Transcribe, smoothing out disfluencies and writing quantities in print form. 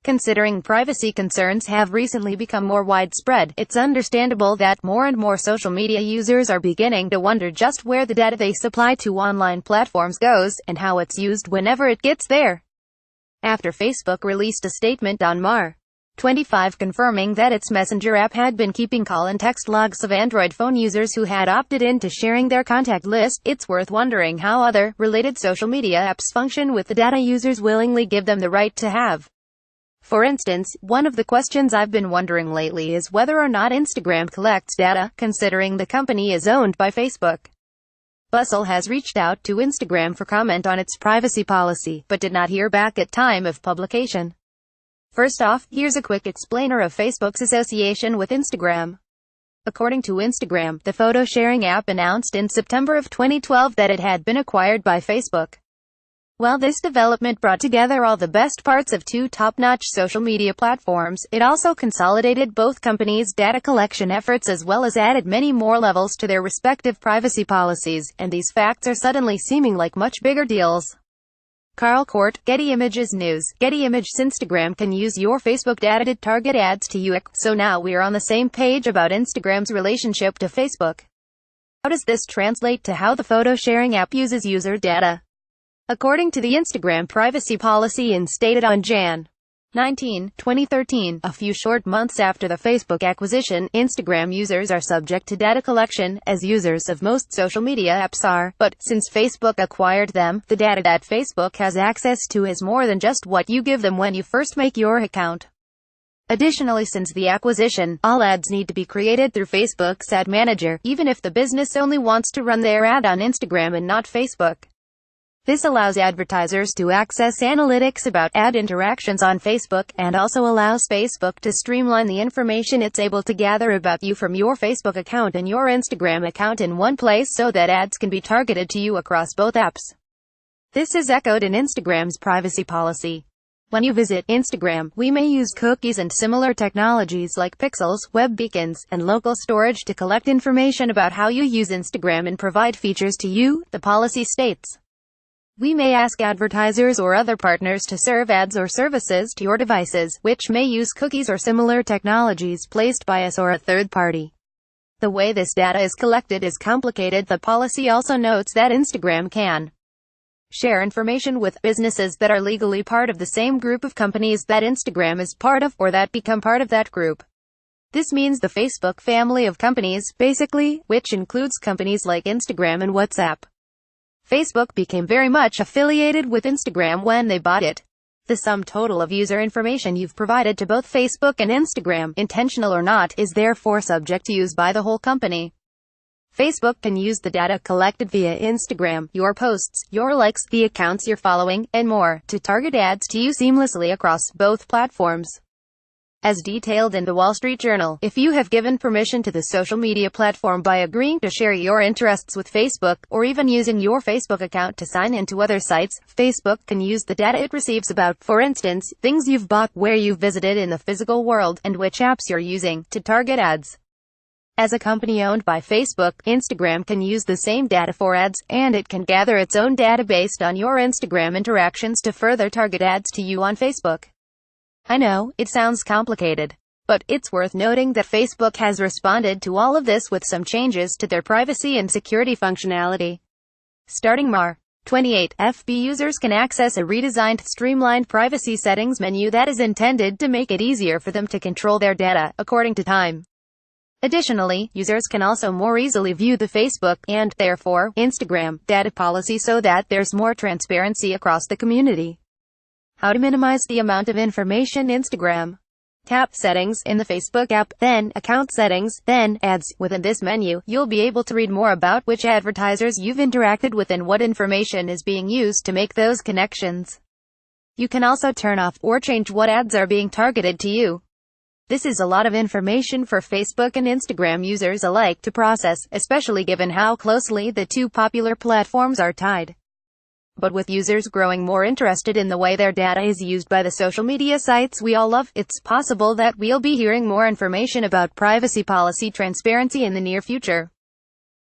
Considering privacy concerns have recently become more widespread, it's understandable that more and more social media users are beginning to wonder just where the data they supply to online platforms goes, and how it's used whenever it gets there. After Facebook released a statement on March 25 confirming that its Messenger app had been keeping call and text logs of Android phone users who had opted into sharing their contact list, it's worth wondering how other, related social media apps function with the data users willingly give them the right to have. For instance, one of the questions I've been wondering lately is whether or not Instagram collects data, considering the company is owned by Facebook. Bustle has reached out to Instagram for comment on its privacy policy, but did not hear back at time of publication. First off, here's a quick explainer of Facebook's association with Instagram. According to Instagram, the photo-sharing app announced in September of 2012 that it had been acquired by Facebook. While this development brought together all the best parts of two top-notch social media platforms, it also consolidated both companies' data collection efforts as well as added many more levels to their respective privacy policies, and these facts are suddenly seeming like much bigger deals. Carl Court, Getty Images News. Getty Images. Instagram can use your Facebook data to target ads to you, so now we're on the same page about Instagram's relationship to Facebook. How does this translate to how the photo-sharing app uses user data? According to the Instagram privacy policy instated on Jan. 19, 2013, a few short months after the Facebook acquisition, Instagram users are subject to data collection, as users of most social media apps are, but, since Facebook acquired them, the data that Facebook has access to is more than just what you give them when you first make your account. Additionally, since the acquisition, all ads need to be created through Facebook's Ad Manager, even if the business only wants to run their ad on Instagram and not Facebook. This allows advertisers to access analytics about ad interactions on Facebook, and also allows Facebook to streamline the information it's able to gather about you from your Facebook account and your Instagram account in one place so that ads can be targeted to you across both apps. This is echoed in Instagram's privacy policy. When you visit Instagram, we may use cookies and similar technologies like pixels, web beacons, and local storage to collect information about how you use Instagram and provide features to you, the policy states. We may ask advertisers or other partners to serve ads or services to your devices, which may use cookies or similar technologies placed by us or a third party. The way this data is collected is complicated. The policy also notes that Instagram can share information with businesses that are legally part of the same group of companies that Instagram is part of, or that become part of that group. This means the Facebook family of companies, basically, which includes companies like Instagram and WhatsApp. Facebook became very much affiliated with Instagram when they bought it. The sum total of user information you've provided to both Facebook and Instagram, intentional or not, is therefore subject to use by the whole company. Facebook can use the data collected via Instagram, your posts, your likes, the accounts you're following, and more, to target ads to you seamlessly across both platforms. As detailed in the Wall Street Journal, if you have given permission to the social media platform by agreeing to share your interests with Facebook, or even using your Facebook account to sign into other sites, Facebook can use the data it receives about, for instance, things you've bought, where you've visited in the physical world, and which apps you're using, to target ads. As a company owned by Facebook, Instagram can use the same data for ads, and it can gather its own data based on your Instagram interactions to further target ads to you on Facebook. I know, it sounds complicated, but it's worth noting that Facebook has responded to all of this with some changes to their privacy and security functionality. Starting March 28, FB users can access a redesigned, streamlined privacy settings menu that is intended to make it easier for them to control their data, according to Time. Additionally, users can also more easily view the Facebook, and, therefore, Instagram, data policy so that there's more transparency across the community. How to minimize the amount of information Instagram. Tap Settings in the Facebook app, then Account Settings, then Ads. Within this menu, you'll be able to read more about which advertisers you've interacted with and what information is being used to make those connections. You can also turn off or change what ads are being targeted to you. This is a lot of information for Facebook and Instagram users alike to process, especially given how closely the two popular platforms are tied. But with users growing more interested in the way their data is used by the social media sites we all love, it's possible that we'll be hearing more information about privacy policy transparency in the near future.